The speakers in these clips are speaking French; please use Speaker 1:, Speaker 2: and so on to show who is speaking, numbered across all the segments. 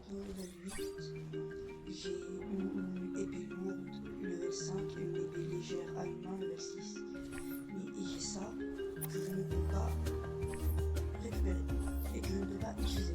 Speaker 1: maintenant level 8. J'ai une épée lourde level 5 et une épée légère à une main level 6. Mais j'ai ça que je ne peux pas récupérer et que je ne peux pas utiliser.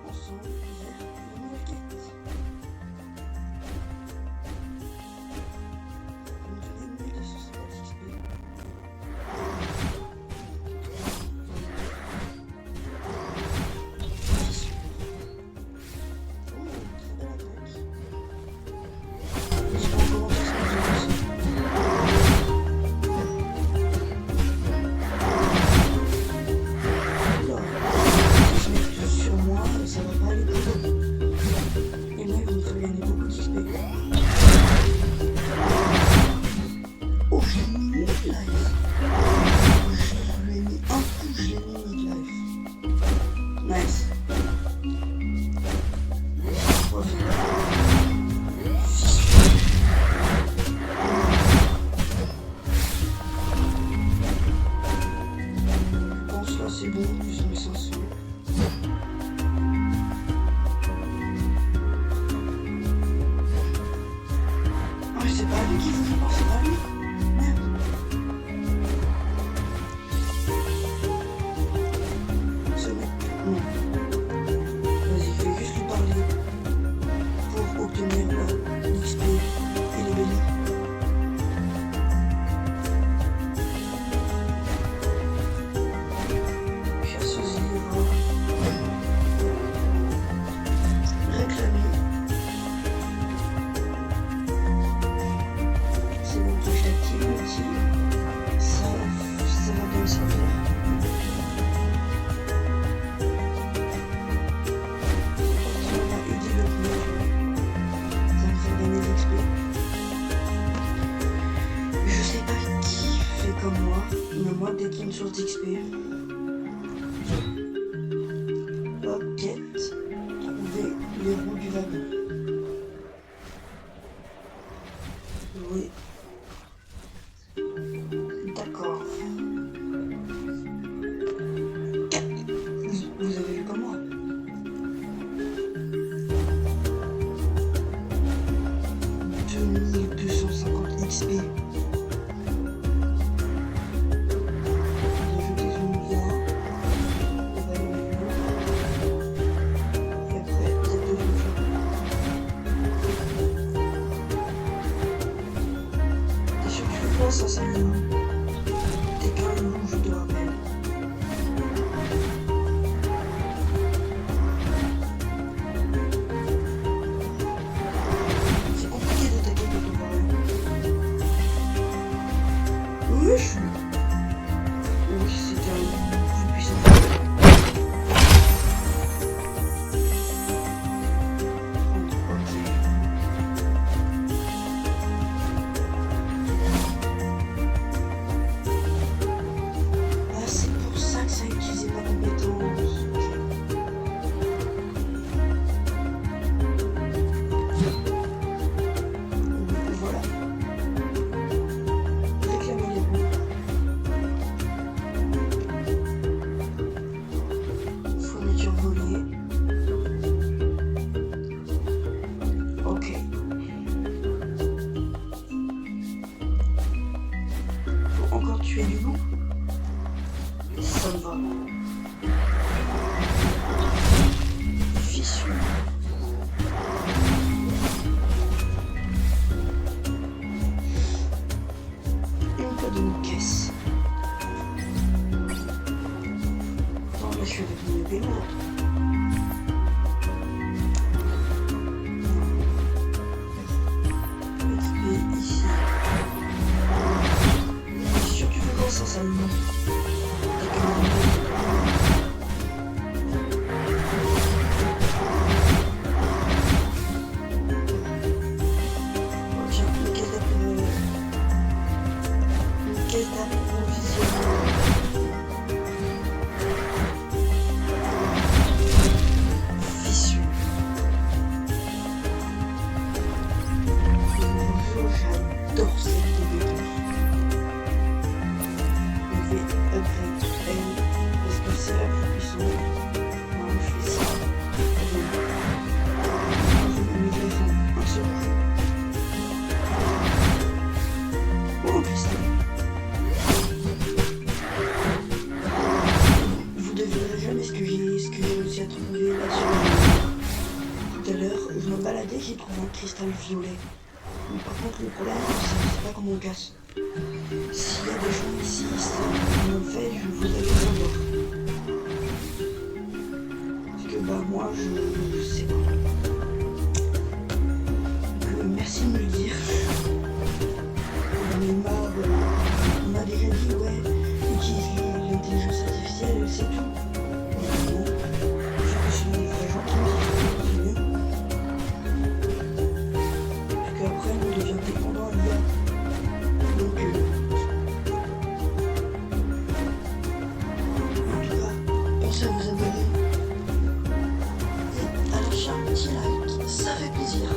Speaker 1: Ensemble vers une nouvelle quête. Vous me donnez 1250 XP. Oh, très belle attaque. Je sais pas comment ça se passe. Sur moi, ça va pas aller plus loin. Et moi, il va me faire gagner beaucoup d'XP. Oh, je l'ai mis mid-life. Je lui ai mis un coup, je l'ai mis mid-life. Nice. Je pense là, c'est bon, plus 1500. C'est pas lui qu'il faut que je pense, c'est pas lui. Merde. Ce mec, non. Vas-y, je vais juste lui parler pour obtenir l'XP et les bellies. Chasseuse libre. Réclamer. Ça va bien me servir. Ça m'a aidé le coup. Ça me fait gagner de l'XP. Je sais pas qui fait comme moi, mais moi dès qu'il y a une source d'XP, hop, quête, trouver les roues du wagon. Oui. D'accord. Vous avez vu comme moi. « 2250 XP. » Ça, ça me... T'es quand même rouge, je te rappelle. C'est compliqué d'attaquer quand on voit rien. Oui, je suis... Oui, c'était un plus puissant. Tuer du loup, ça me va. Fissure. Une code de caisse. Non, là je suis avec mon épée lourde. XP ici. J'ai trouvé un cristal violet. Mais par contre, le problème, c'est que je sais pas comment on casse. S'il y a des gens ici, ça me fait, je voudrais le savoir. Parce que bah moi, je sais pas. Donc, merci de me le dire. On m'a déjà dit, ouais, utilise l'intelligence artificielle, c'est tout. Non, je suis des vrais gens qui me disent. Ça fait plaisir.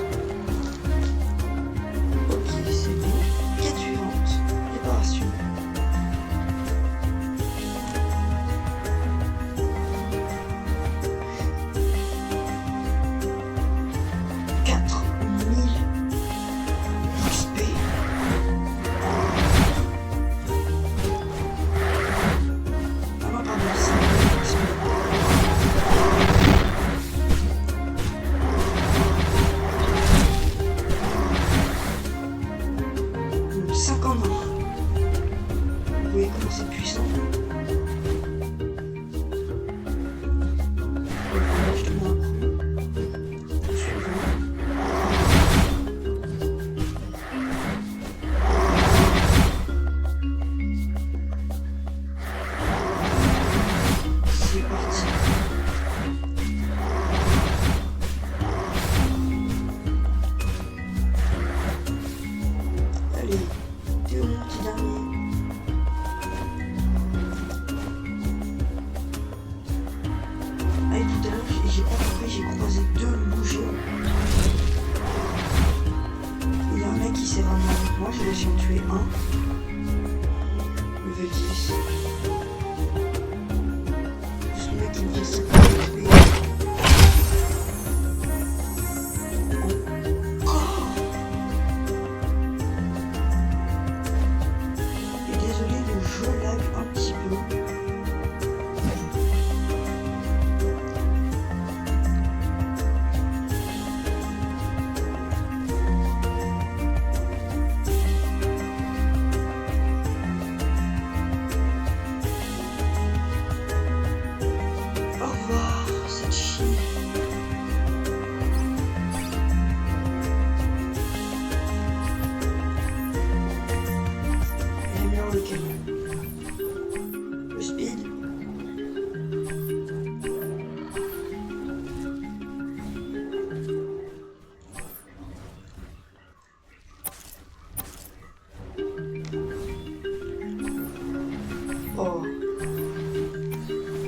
Speaker 1: Ok, c'est bon. Quête suivante. Réparation. C'est puissant. Je te mets un coup. Suivant. C'est parti. Allez, t'es où mon petit dernier? J'ai pas compris, j'ai croisé deux loups géants. Il y a un mec qui s'est ramené avec moi, je vais en tuer un. Level 10. Juste le mec qui me fait 50 HP. Encore. Et désolé, le jeu lag un petit peu. Le speed. Oh.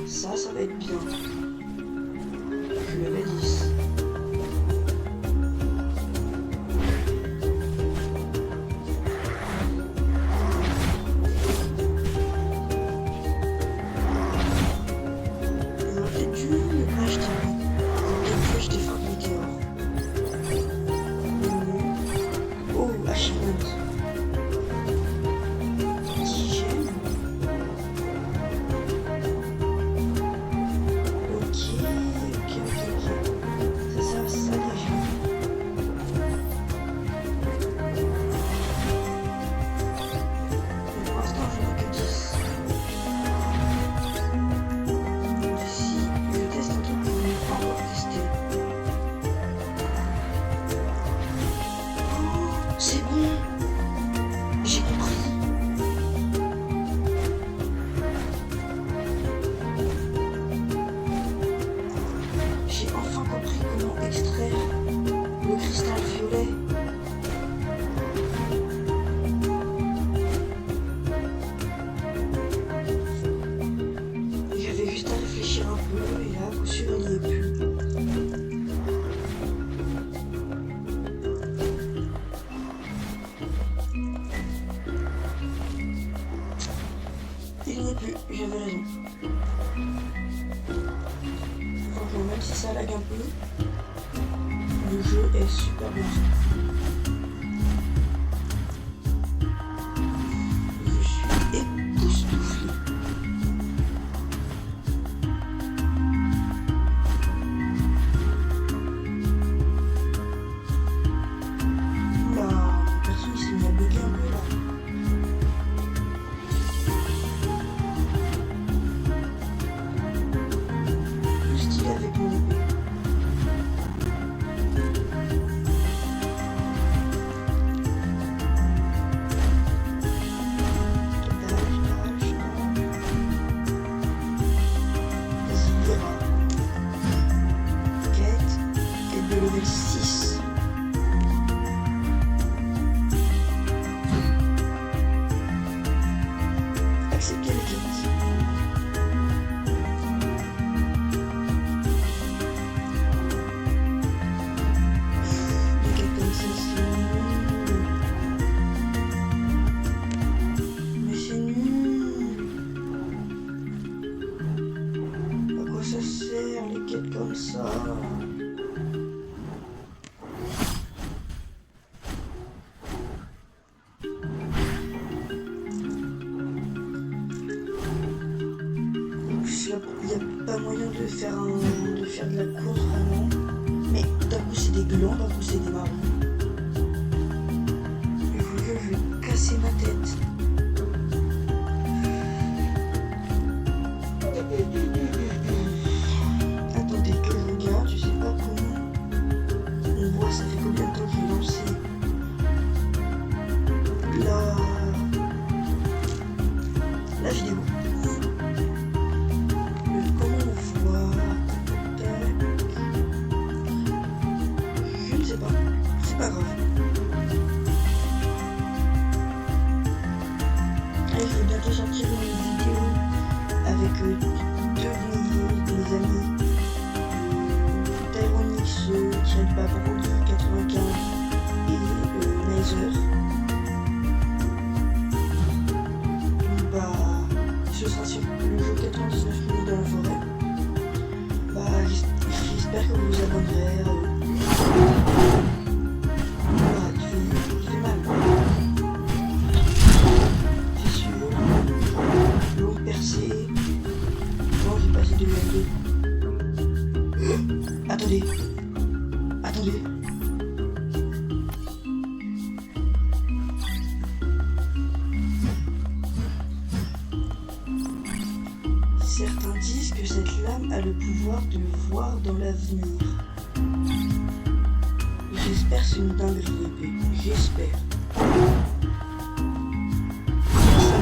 Speaker 1: Ça va être bien. Je l'avais 10. plaît. J'avais juste à réfléchir un peu et là, à coup sûr, il n'y est plus. Il n'y est plus, j'avais raison. Franchement, même si ça lag un peu, le jeu est super bien fait. Je suis époustouflé. Oula, perso il s'est mis à bugger un peu là. Le style avec mon épée. Quête de level 6. Accepter les quêtes. Les quêtes comme ça, c'est nul. Mais c'est nul. À quoi ça sert les quêtes comme ça? Il n'y a pas moyen de faire de la course vraiment. Mais d'un coup c'est des glands, d'un coup c'est des marrons. Je vais casser ma tête. Attendez que je regarde, je sais pas comment. On voit ça fait combien de temps que j'ai lancé. La vidéo. Comment on voit? Je ne sais pas. C'est pas grave. Allez, je vais bientôt sortir une vidéo avec deux de mes amis. Tyronix, Brody 95 et Nizer. Bah, ce sera sur le jeu 99 minutes dans la forêt. Bah, j'espère que vous vous abonnerez. Voilà, il fait mal. C'est sûr. Longue percée. Bon, j'ai passé de l'UL2. Attendez. Attendez. Certains disent que cette lame a le pouvoir de voir dans l'avenir. J'espère que c'est une dinguerie d'épée. J'espère. Ça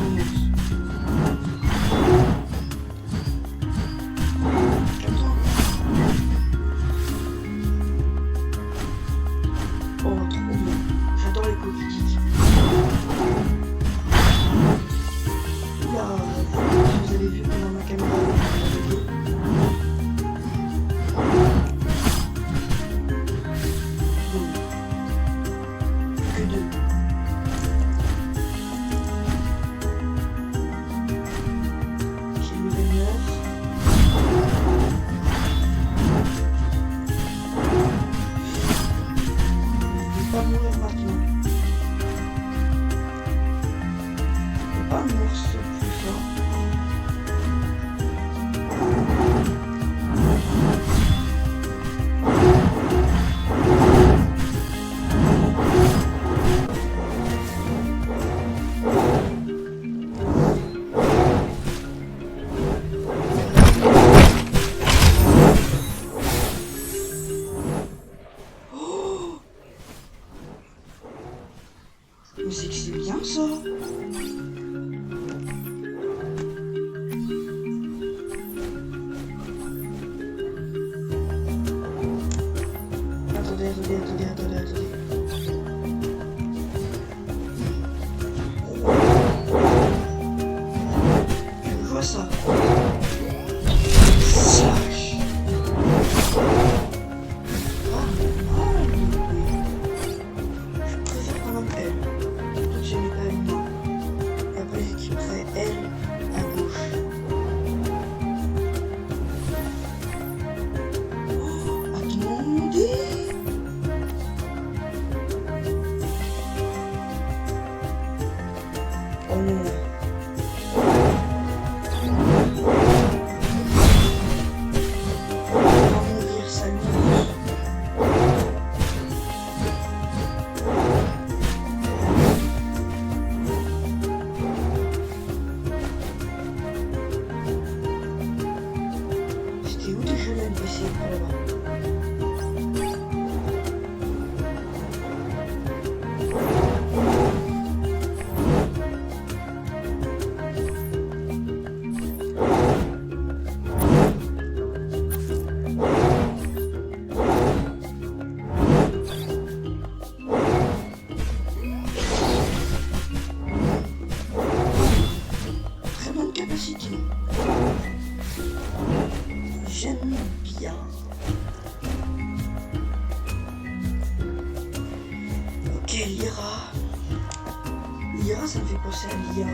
Speaker 1: m'annonce. Calme-toi. Oh, trop bien. J'adore les coups critiques. Oula, vous avez vu pendant ma caméra. Que deux. Slash. Ah, je préfère quand même elle. Surtout que je n'ai pas une main. Et après j'équiperai elle à gauche. Oh, attendez. Oh non. C'était où déjà le NPC là-bas? Très bonne capacité. J'aime bien. Ok, Lyra. Lyra, ça me fait penser à Lia.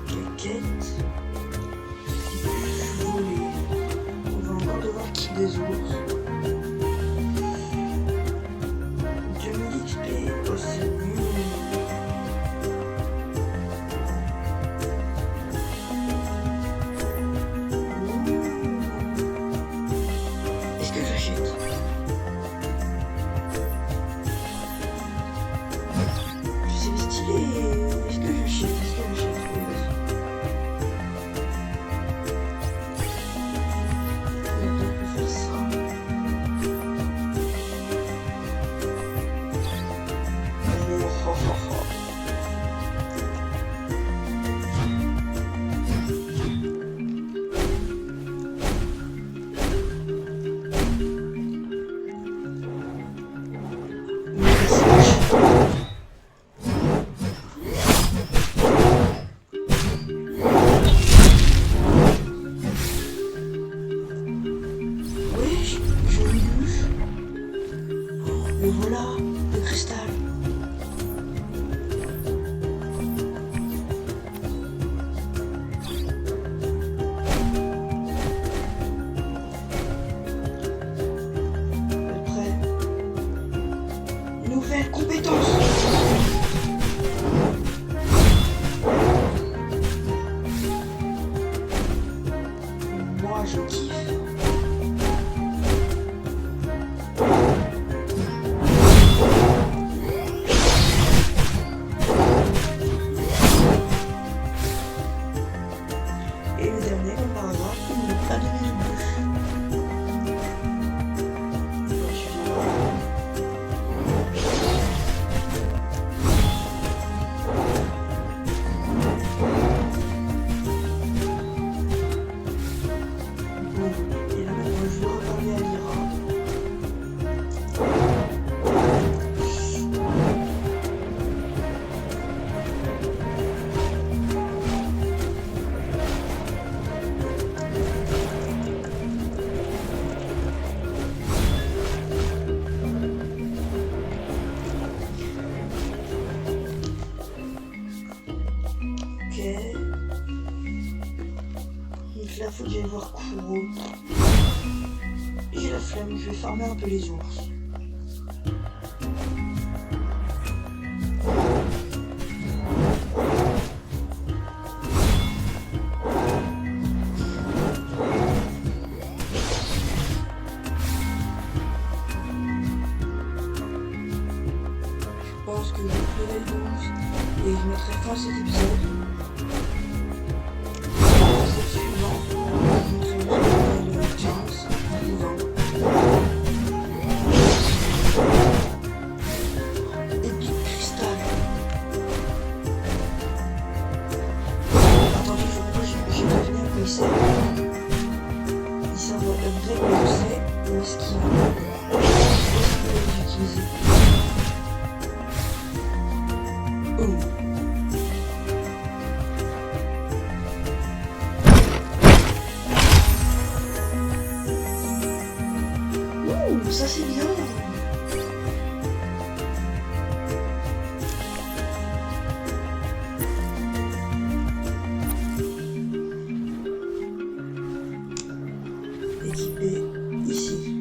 Speaker 1: Quéquette. Voler. On va encore devoir kill des ours. 2000 XP, oh c'est nul. Est-ce que j'achète? C'est stylé. Est-ce que j'achète? Oui, vas-y. On peut faire ça. Oh, oh, oh, oh. Oui, je l'ai vu. Le voilà, le cristal. Après, nouvelle compétence. Moi, je kiffe. Et le dernier, comme par hasard, il ne m'a pas donné de bouche. Donc, je viens voir. Bon, et là maintenant, je vais reparler à Lyra. Ok. Donc là, faut que j'aille voir Kuro. J'ai la flemme, je vais farmer un peu les ours. Je pense que je vais level 12 et je mettrai fin à cet épisode. L'épisode suivant, je mettrai level 15 ou 20. Epic Crystal. Attendez, je crois que j'ai pas fini à quoi il sert. Il sert à upgrade, mais je sais. Ouh, ça c'est bien. Équipé ici.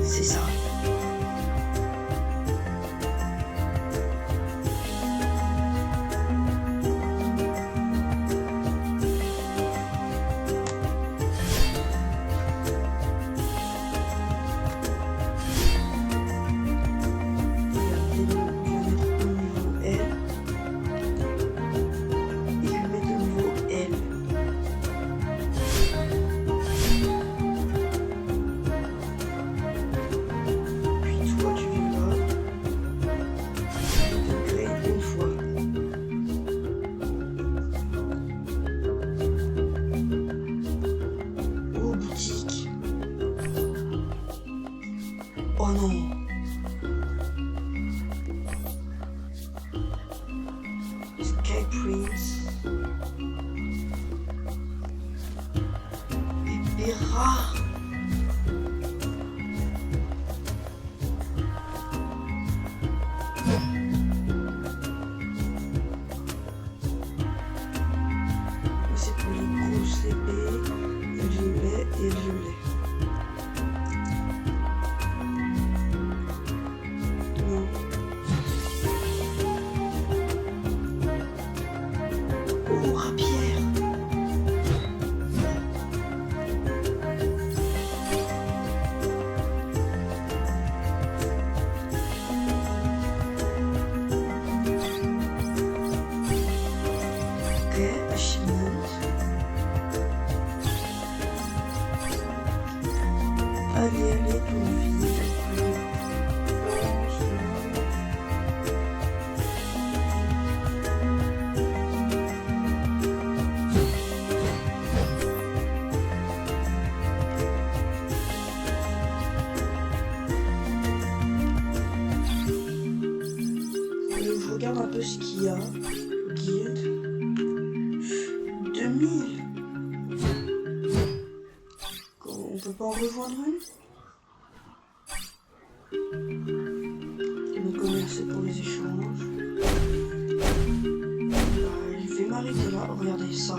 Speaker 1: C'est ça. Oh non. Escape Prince. Épée rare. C'est pour les grosses épées. Et le violet et le violet. Oh, rapière. Ok, achievement. Allez, tout vite. Je regarde un peu ce qu'il y a. Guild. 2000. On peut pas en rejoindre une? Le commerce c'est pour les échanges. Je vais m'arrêter là. Regardez ça.